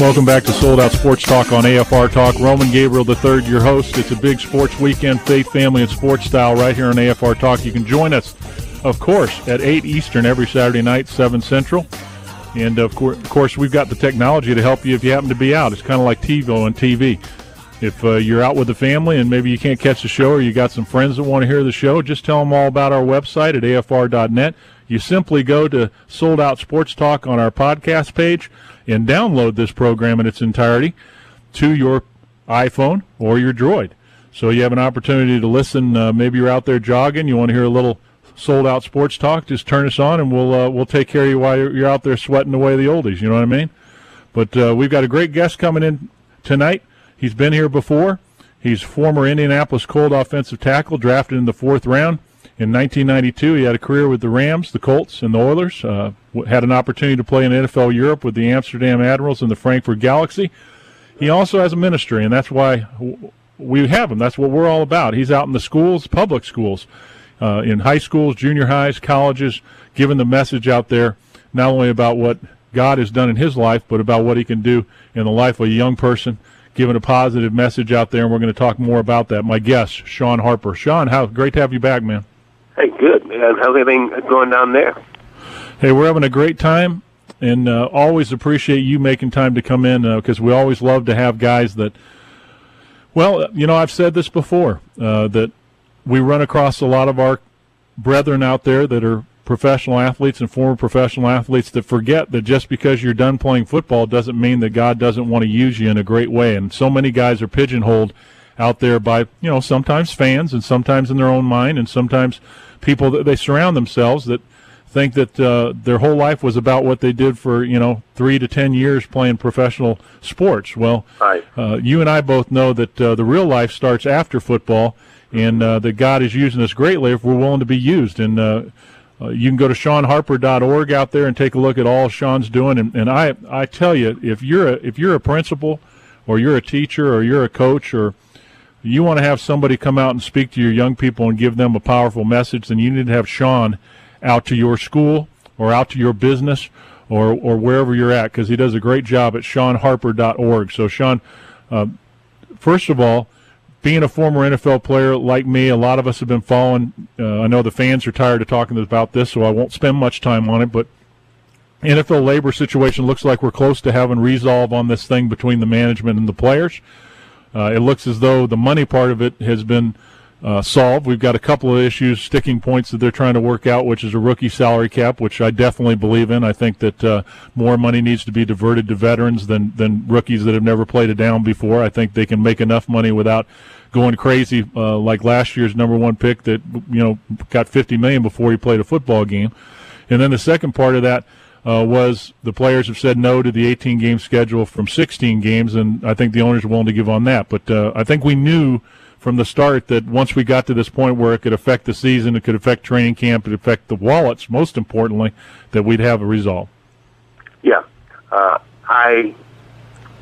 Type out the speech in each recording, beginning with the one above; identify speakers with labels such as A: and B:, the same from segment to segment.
A: Welcome back to Sold Out Sports Talk on AFR Talk. Roman Gabriel III, your host. It's a big sports weekend, faith, family, and sports style right here on AFR Talk. You can join us, of course, at 8 Eastern every Saturday night, 7 Central. And, of course, we've got the technology to help you if you happen to be out. It's kind of like TiVo and TV. If you're out with the family and maybe you can't catch the show or you got some friends that want to hear the show, just tell them all about our website at afr.net. You simply go to Sold Out Sports Talk on our podcast page and download this program in its entirety to your iPhone or your Droid. So you have an opportunity to listen. Maybe you're out there jogging, you want to hear a little Sold Out Sports Talk, just turn us on and we'll take care of you while you're out there sweating away the oldies, you know what I mean? But we've got a great guest coming in tonight. He's been here before. He's former Indianapolis Colt offensive tackle, drafted in the 4th round. In 1992, he had a career with the Rams, the Colts, and the Oilers. Had an opportunity to play in NFL Europe with the Amsterdam Admirals and the Frankfurt Galaxy. He also has a ministry, and that's why we have him. That's what we're all about. He's out in the schools, public schools, in high schools, junior highs, colleges, giving the message out there, not only about what God has done in his life, but about what he can do in the life of a young person, giving a positive message out there, and we're going to talk more about that. My guest, Shawn Harper. Shawn, great to have you back, man.
B: Hey, good, man. How's everything going down there?
A: Hey, we're having a great time, and always appreciate you making time to come in because we always love to have guys that, well, you know, I've said this before, that we run across a lot of our brethren out there that are professional athletes and former professional athletes that forget that just because you're done playing football doesn't mean that God doesn't want to use you in a great way. And so many guys are pigeonholed out there by, you know, sometimes fans and sometimes in their own mind and sometimes people that they surround themselves that think that their whole life was about what they did for, 3 to 10 years playing professional sports. Well,
B: right.
A: You and I both know that the real life starts after football and that God is using us greatly if we're willing to be used. And you can go to ShawnHarper.org out there and take a look at all Shawn's doing. And I tell you, if you're a principal or you're a teacher or you're a coach or you want to have somebody come out and speak to your young people and give them a powerful message, then you need to have Shawn out to your school or out to your business or wherever you're at, because he does a great job at ShawnHarper.org. So, Shawn, first of all, being a former NFL player like me, a lot of us have been following. I know the fans are tired of talking about this, so I won't spend much time on it, but NFL labor situation looks like we're close to having resolve on this thing between the management and the players. It looks as though the money part of it has been solved. We've got a couple of issues, sticking points that they're trying to work out, which is a rookie salary cap, which I definitely believe in. I think that more money needs to be diverted to veterans than rookies that have never played a down before. I think they can make enough money without going crazy like last year's number 1 pick that, got $50 million before he played a football game. And then the second part of that was the players have said no to the 18-game schedule from 16 games, and I think the owners are willing to give on that. But I think we knew from the start that once we got to this point where it could affect the season, it could affect training camp, it could affect the wallets, most importantly, that we'd have a resolve.
B: Yeah. I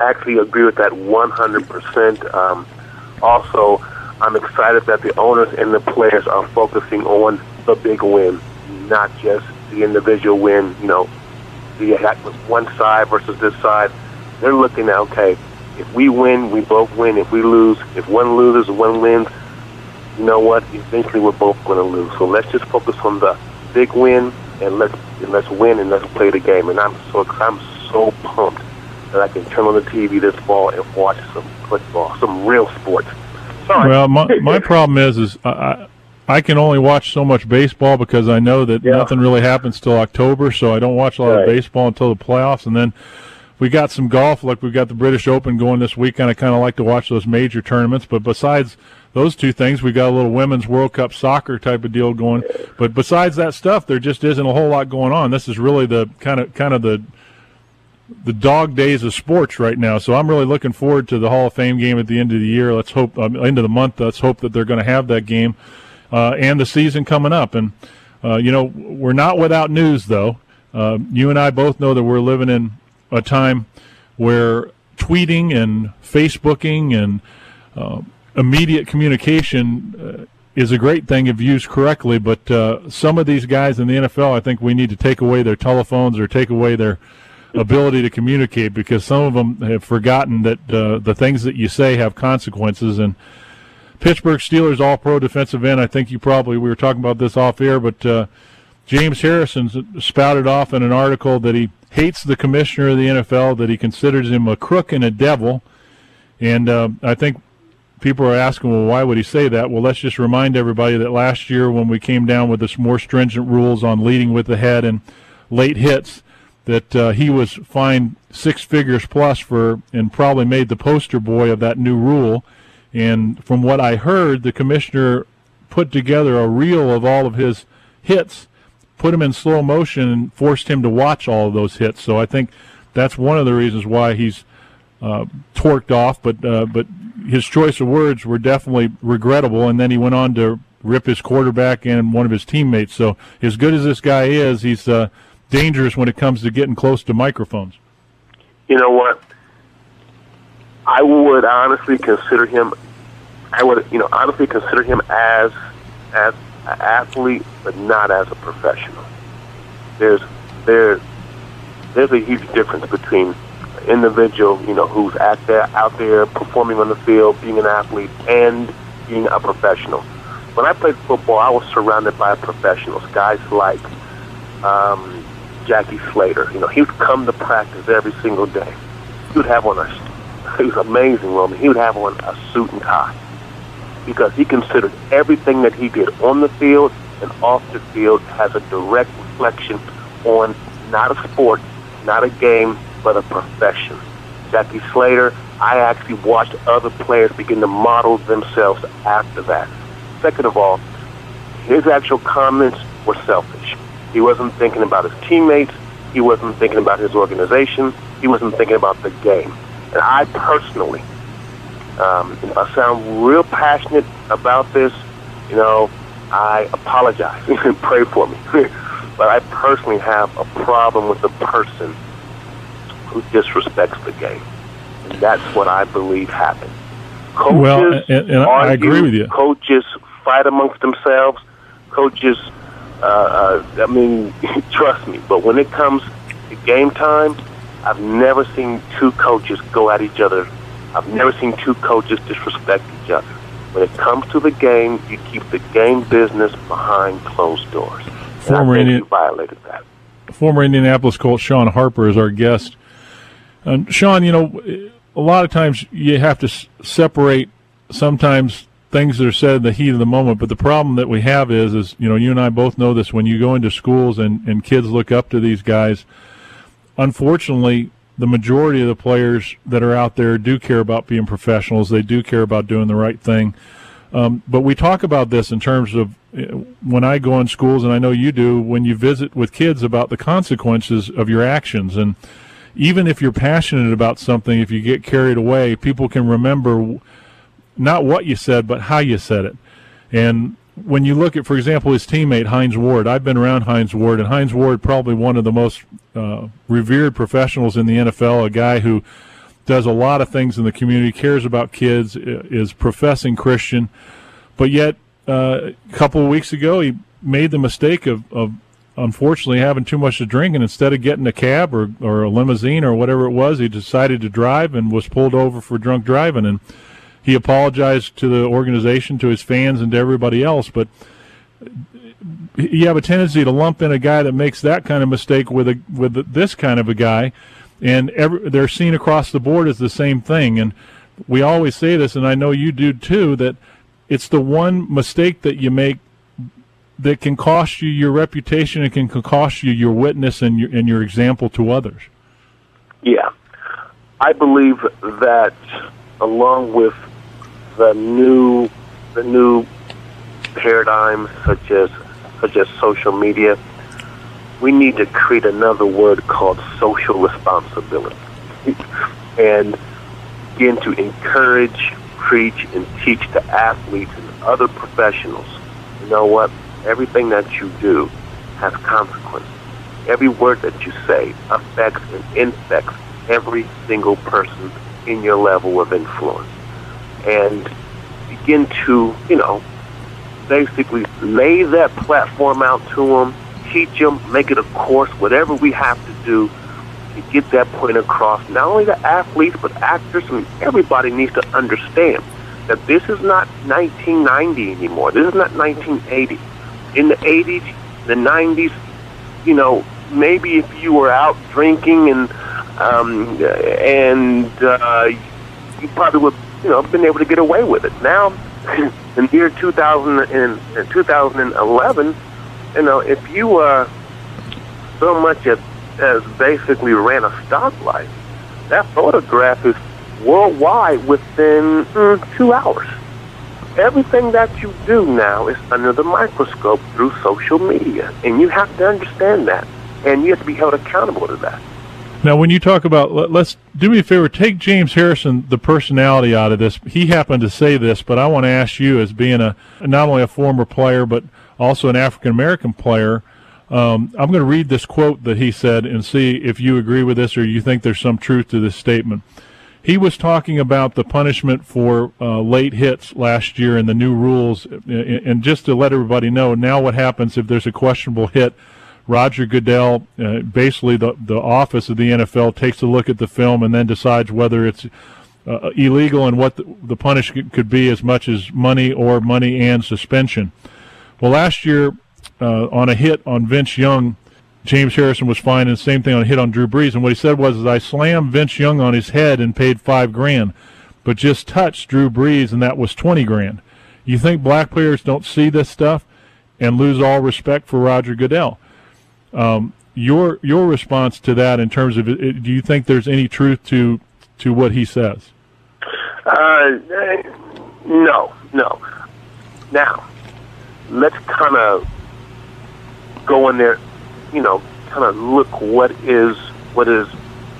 B: actually agree with that 100%. Also, I'm excited that the owners and the players are focusing on the big win, not just the individual win, the attack with one side versus this side. They're looking at, okay, if we win, we both win. If we lose, if one loses, one wins, you know what? Eventually we're both going to lose. So let's just focus on the big win and let's win and let's play the game. And I'm so pumped that I can turn on the TV this fall and watch some football, some real sports. Sorry.
A: Well, my problem is I can only watch so much baseball because I know that nothing really happens till October, so I don't watch a lot of baseball until the playoffs. And then we got some golf, like we've got the British Open going this weekend. I kind of like to watch those major tournaments. But besides those two things, we got a little women's World Cup soccer type of deal going. But besides that stuff, there just isn't a whole lot going on. This is really the kind of the dog days of sports right now. So I'm really looking forward to the Hall of Fame game at the end of the year. Let's hope end of the month. Let's hope that they're going to have that game. And the season coming up. And, we're not without news, though. You and I both know that we're living in a time where tweeting and Facebooking and immediate communication is a great thing if used correctly. But some of these guys in the NFL, I think we need to take away their telephones or take away their ability to communicate, because some of them have forgotten that the things that you say have consequences. And Pittsburgh Steelers All-Pro defensive end, I think we were talking about this off air, but James Harrison spouted off in an article that he hates the commissioner of the NFL, that he considers him a crook and a devil. And I think people are asking, well, why would he say that? Well, let's just remind everybody that last year when we came down with this more stringent rules on leading with the head and late hits, that he was fined 6 figures plus and probably made the poster boy of that new rule. And from what I heard, the commissioner put together a reel of all of his hits, put him in slow motion, and forced him to watch all of those hits. So I think that's one of the reasons why he's torqued off, but his choice of words were definitely regrettable, and then he went on to rip his quarterback and one of his teammates. So as good as this guy is, he's dangerous when it comes to getting close to microphones.
B: You know what? I would honestly consider him as an athlete, but not as a professional. There's a huge difference between individual, who's out there performing on the field, being an athlete, and being a professional. When I played football, I was surrounded by professionals, guys like Jackie Slater. He would come to practice every single day. He would have on he was amazing, Roman. He would have on a suit and tie because he considered everything that he did on the field and off the field has a direct reflection on not a sport, not a game, but a profession. Jackie Slater, I actually watched other players begin to model themselves after that. Second of all, his actual comments were selfish. He wasn't thinking about his teammates. He wasn't thinking about his organization. He wasn't thinking about the game. And I personally, if I sound real passionate about this, I apologize and pray for me. But I personally have a problem with the person who disrespects the game. And that's what I believe happened. Coaches
A: and I agree with you.
B: Coaches fight amongst themselves. Coaches, trust me, but when it comes to game time, I've never seen two coaches go at each other. I've never seen two coaches disrespect each other. When it comes to the game, you keep the game business behind closed doors. And I think you violated that.
A: Former Indianapolis Colts Shawn Harper is our guest. Shawn, a lot of times you have to separate sometimes things that are said in the heat of the moment, but the problem that we have is you and I both know this, when you go into schools and kids look up to these guys, unfortunately, the majority of the players that are out there do care about being professionals. They do care about doing the right thing. But we talk about this in terms of when I go in schools, and I know you do, when you visit with kids, about the consequences of your actions. And even if you're passionate about something, if you get carried away, people can remember not what you said, but how you said it. And when you look at, for example, his teammate, Hines Ward, I've been around Hines Ward, and Hines Ward, probably one of the most revered professionals in the NFL, a guy who does a lot of things in the community, cares about kids, is professing Christian. But yet, a couple of weeks ago, he made the mistake of unfortunately having too much to drink, and instead of getting a cab or a limousine or whatever it was, he decided to drive and was pulled over for drunk driving. And he apologized to the organization, to his fans, and to everybody else. But you have a tendency to lump in a guy that makes that kind of mistake with this kind of a guy, and they're seen across the board as the same thing. And we always say this, and I know you do too, that it's the one mistake that you make that can cost you your reputation and can cost you your witness and your example to others. Yeah.
B: I believe that along with the new paradigms such as social media, we need to create another word called social responsibility and begin to encourage, preach, and teach to athletes and other professionals. You know what? Everything that you do has consequences. Every word that you say affects and infects every single person in your level of influence. And begin to, basically lay that platform out to them, teach them, make it a course, whatever we have to do, to get that point across. Not only the athletes, but actors and everybody needs to understand that this is not 1990 anymore. This is not 1980. In the 80s, the 90s, maybe if you were out drinking and you probably would, been able to get away with it. Now, in the year 2011, if you so much as basically ran a stoplight, that photograph is worldwide within 2 hours. Everything that you do now is under the microscope through social media, and you have to understand that, and you have to be held accountable to that.
A: Now, when you talk about, let's do me a favor, take James Harrison, the personality out of this. He happened to say this, but I want to ask you, as being not only a former player, but also an African-American player, I'm going to read this quote that he said and see if you agree with this or you think there's some truth to this statement. He was talking about the punishment for late hits last year and the new rules, and just to let everybody know, now what happens if there's a questionable hit, Roger Goodell, basically the office of the NFL, takes a look at the film and then decides whether it's illegal and what the punishment could be, as much as money or money and suspension. Well, last year, on a hit on Vince Young, James Harrison was fined, and the same thing on a hit on Drew Brees. And what he said was, I slammed Vince Young on his head and paid $5,000, but just touched Drew Brees, and that was $20,000. You think black players don't see this stuff and lose all respect for Roger Goodell? Your response to that, in terms of do you think there's any truth to what he says?
B: No. Now, let's kind of go in there, kind of look what is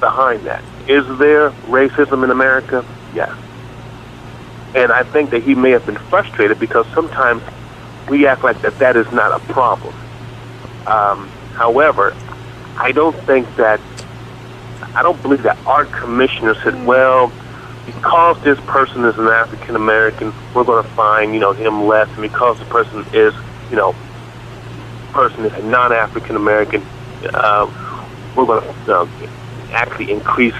B: behind that. Is there racism in America? Yes. And I think that he may have been frustrated because sometimes we act like that is not a problem. However, I don't believe that our commissioner said, well, because this person is an African American, we're going to fine, him less, and because the person is, person is a non-African American, we're going to actually increase,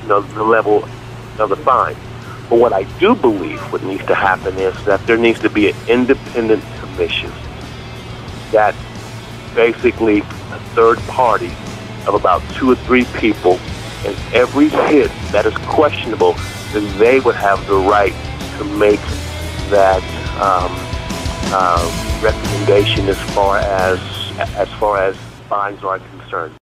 B: the level of the fine. But what I do believe what needs to happen is that there needs to be an independent commission that basically a third party of about 2 or 3 people, and every hit that is questionable, then they would have the right to make that recommendation as far as fines are concerned.